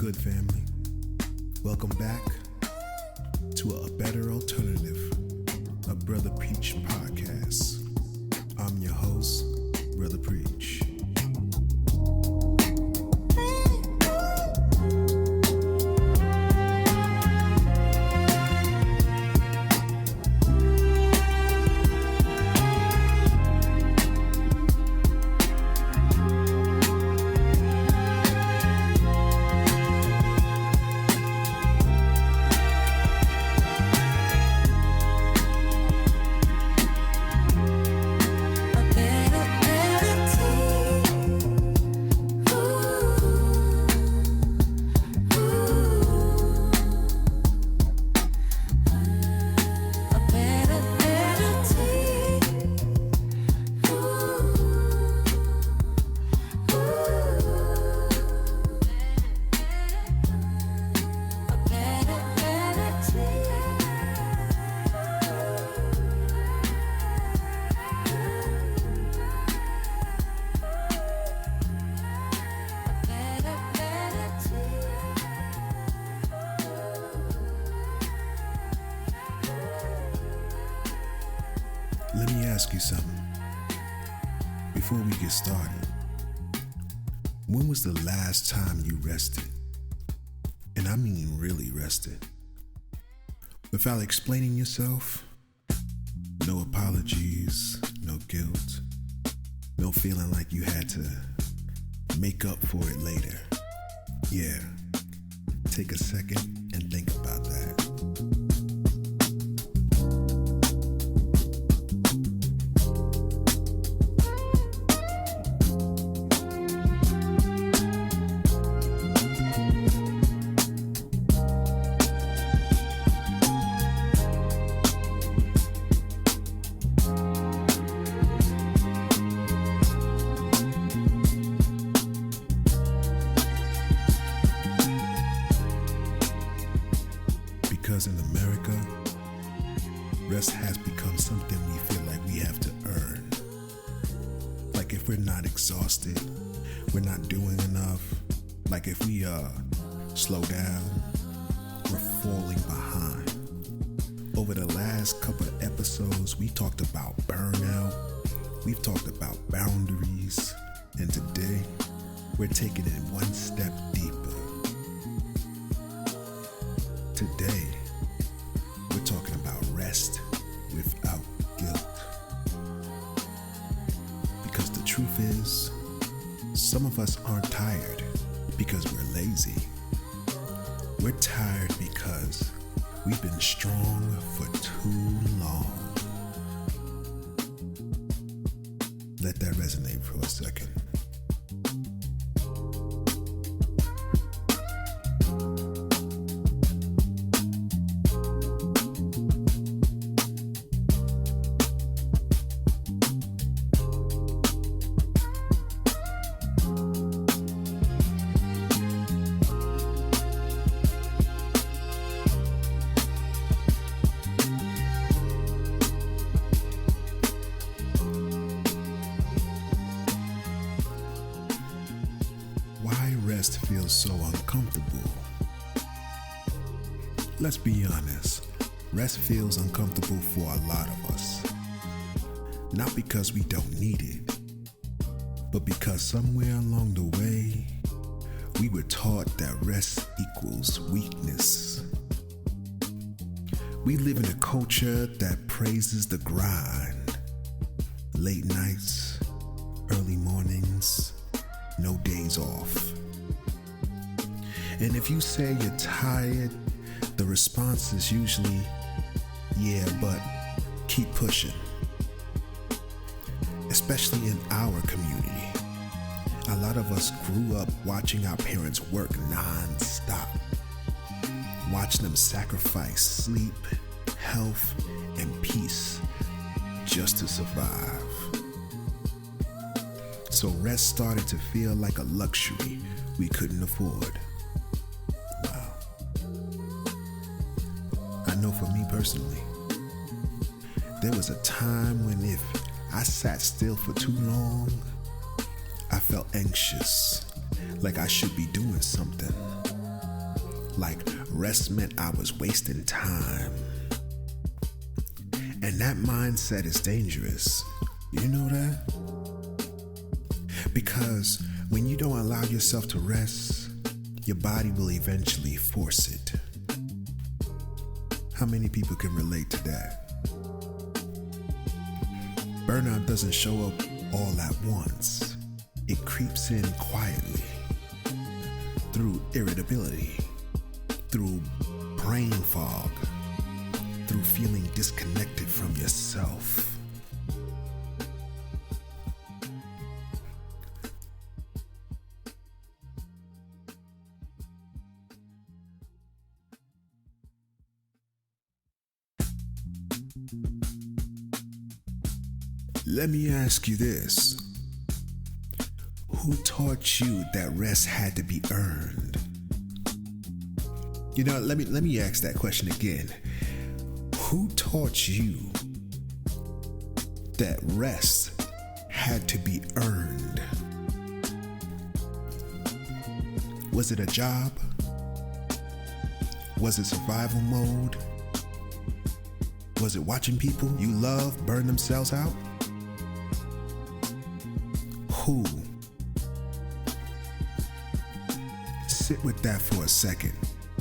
good, family? Welcome back to a better alternative, a Brutha Preach podcast. I'm your host, Brutha Preach. Let me ask you something before we get started. When was the last time you rested? And I mean really rested. Without explaining yourself, no apologies, no guilt, no feeling like you had to make up for it later. Yeah, take a second and think about that. Because in America, rest has become something we feel like we have to earn. Like if we're not exhausted, we're not doing enough. Like if we slow down, we're falling behind. Over the last couple of episodes, we talked about burnout, we've talked about boundaries, and today, we're taking it one step deeper. Today, we're talking about rest without guilt. Because the truth is, some of us aren't tired because we're lazy. We're tired because we've been strong for too long. Let that resonate for a second. Rest feels so uncomfortable. Let's be honest, rest feels uncomfortable for a lot of us. Not because we don't need it, but because somewhere along the way, we were taught that rest equals weakness. We live in a culture that praises the grind. Late nights, early mornings, no days off. And if you say you're tired, the response is usually, yeah, but keep pushing. Especially in our community. A lot of us grew up watching our parents work non-stop. Watching them sacrifice sleep, health, and peace just to survive. So rest started to feel like a luxury we couldn't afford. I know for me personally, there was a time when if I sat still for too long, I felt anxious, like I should be doing something. like rest meant I was wasting time. And that mindset is dangerous. You know that? Because when you don't allow yourself to rest, your body will eventually force it. How many people can relate to that? Burnout doesn't show up all at once. It creeps in quietly through irritability, through brain fog, through feeling disconnected from yourself. Let me ask you this. Who taught you that rest had to be earned? You know, let me ask that question again. Who taught you that rest had to be earned? Was it a job? Was it survival mode? Was it watching people you love burn themselves out? Who? Sit with that for a second.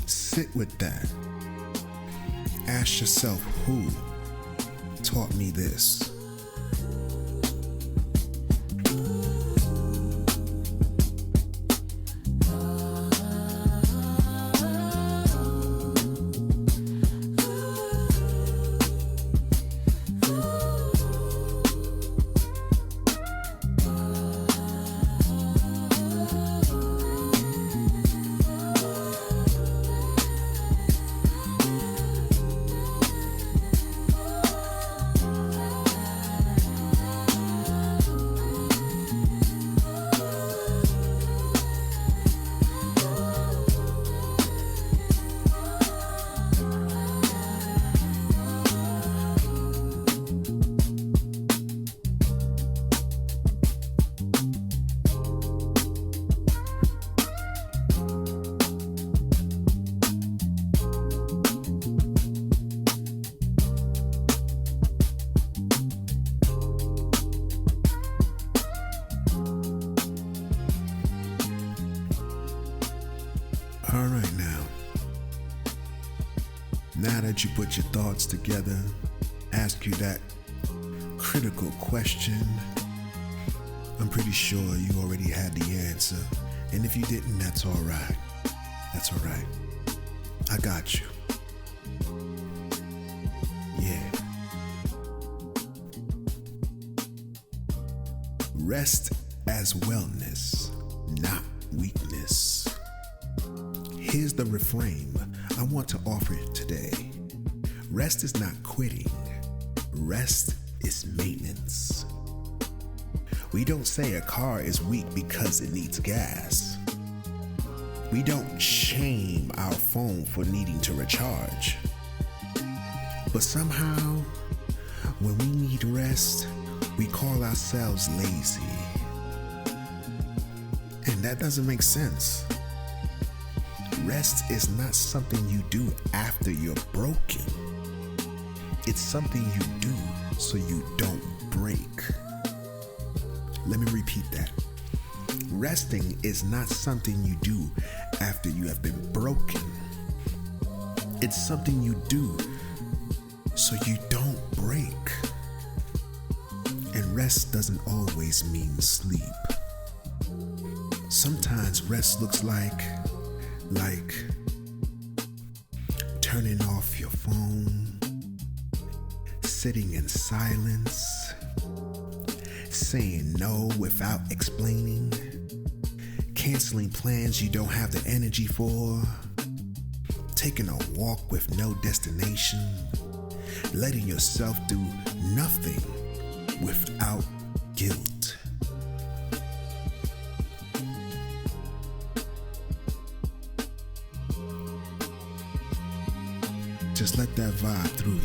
Sit with that. Ask yourself, who taught me this? All right now that you put your thoughts together, ask you that critical question, I'm pretty sure you already had the answer. And if you didn't, that's all right. That's all right. I got you. Yeah. Rest as wellness, not weakness. Here's the reframe I want to offer today. Rest is not quitting. Rest is maintenance. We don't say a car is weak because it needs gas. We don't shame our phone for needing to recharge. But somehow, when we need rest, we call ourselves lazy. And that doesn't make sense. Rest is not something you do after you're broken. It's something you do so you don't break. Let me repeat that. Resting is not something you do after you have been broken. It's something you do so you don't break. And rest doesn't always mean sleep. Sometimes rest looks like turning off your phone, sitting in silence, saying no without explaining, canceling plans you don't have the energy for, taking a walk with no destination, letting yourself do nothing without guilt. Just let that vibe through you.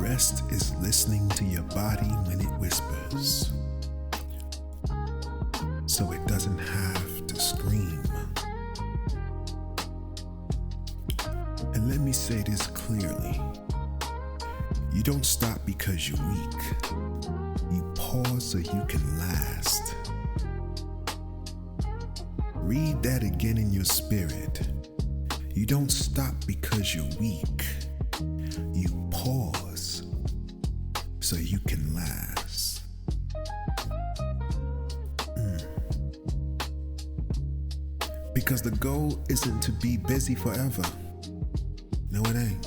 Rest is listening to your body when it whispers, so it doesn't have to scream. And let me say this clearly. You don't stop because you're weak. You pause so you can last. Read that again in your spirit. You don't stop because you're weak. You pause so you can last. Because the goal isn't to be busy forever. No, it ain't.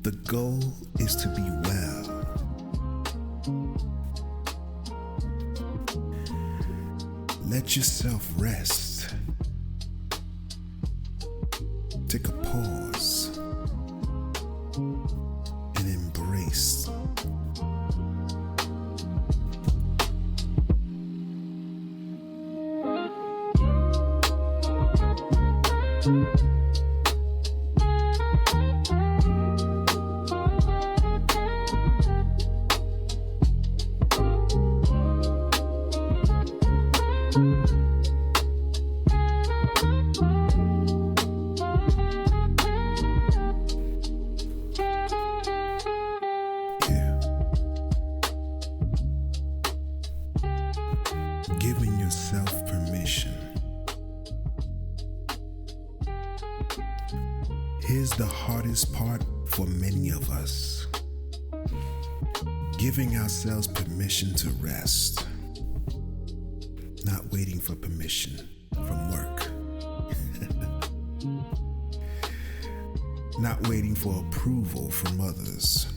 The goal is to be well. Let yourself rest. Take a pause and embrace. Giving yourself permission. Here's the hardest part for many of us. Giving ourselves permission to rest. Not waiting for permission from work. Not waiting for approval from others.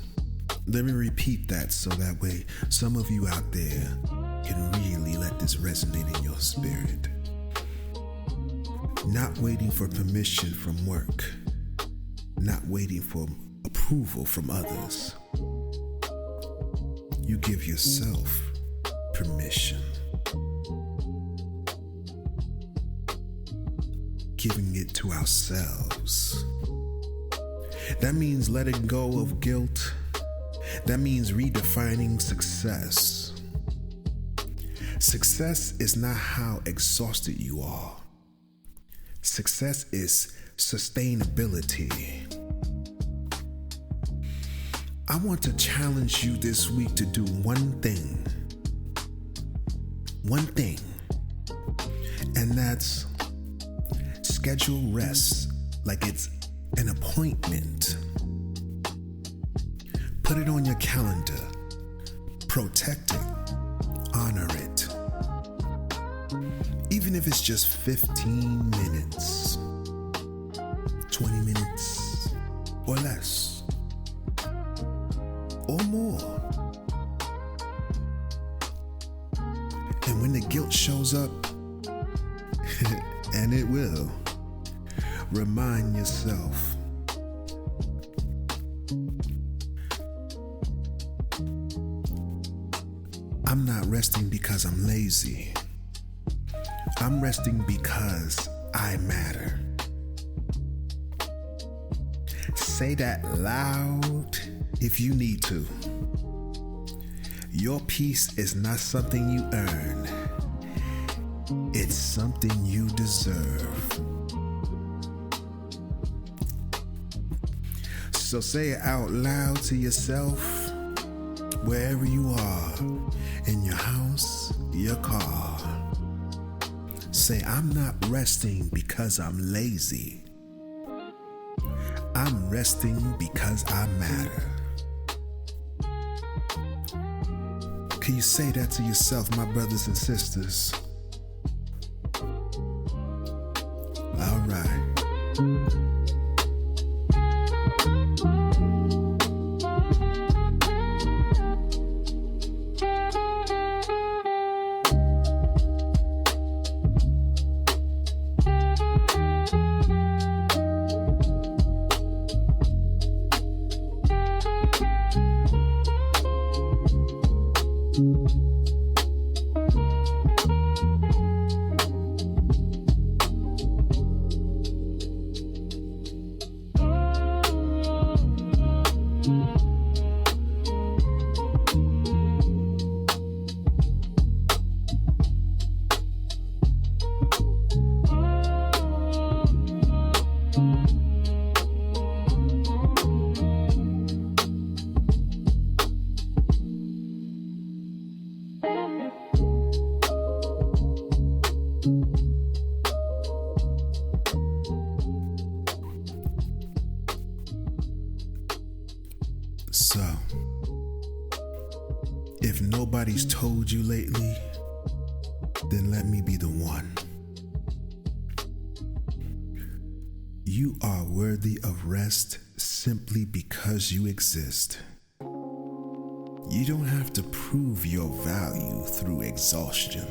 Let me repeat that so that way some of you out there can really let this resonate in your spirit. Not waiting for permission from work. Not waiting for approval from others. You give yourself permission. Giving it to ourselves. That means letting go of guilt. That means redefining success. Success is not how exhausted you are. Success is sustainability. I want to challenge you this week to do one thing. One thing. And that's schedule rest like it's an appointment. Put it on your calendar. Protect it. Honor it. Even if it's just 15 minutes, 20 minutes, or less, or more. And when the guilt shows up, and it will, remind yourself, I'm not resting because I'm lazy. I'm resting because I matter. Say that loud if you need to. Your peace is not something you earn. It's something you deserve. So say it out loud to yourself, wherever you are, in your house, your car. Say, I'm not resting because I'm lazy. I'm resting because I matter. Can you say that to yourself, my brothers and sisters? All right. So, if nobody's told you lately, then let me be the one. You are worthy of rest simply because you exist. You don't have to prove your value through exhaustion.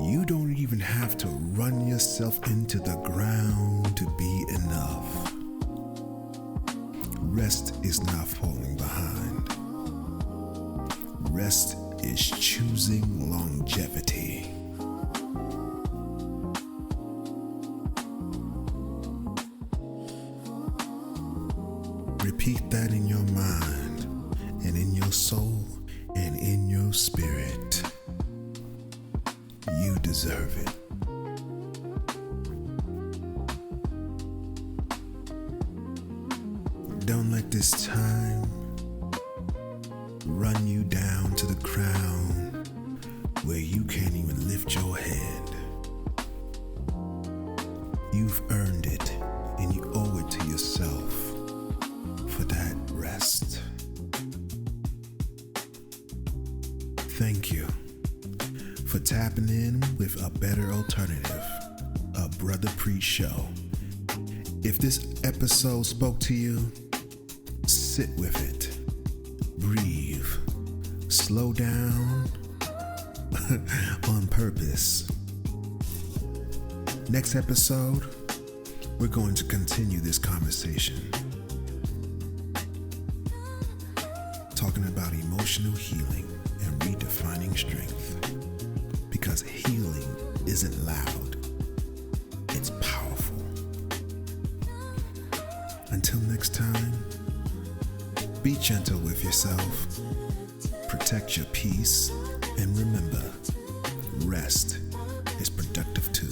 You don't even have to run yourself into the ground to be enough. Rest is not falling behind. Rest is choosing longevity. Repeat that in your mind and in your soul and in your spirit. You deserve it. Don't let this time run you down to the ground where you can't even lift your head. You've earned it, and you owe it to yourself for that rest. Thank you for tapping in with a better alternative, a Brutha Preach Show. If this episode spoke to you, sit with it, breathe, slow down on purpose. Next episode, we're going to continue this conversation, talking about emotional healing and redefining strength. Because healing isn't loud, it's powerful. Until next time, be gentle with yourself, protect your peace, and remember, rest is productive too.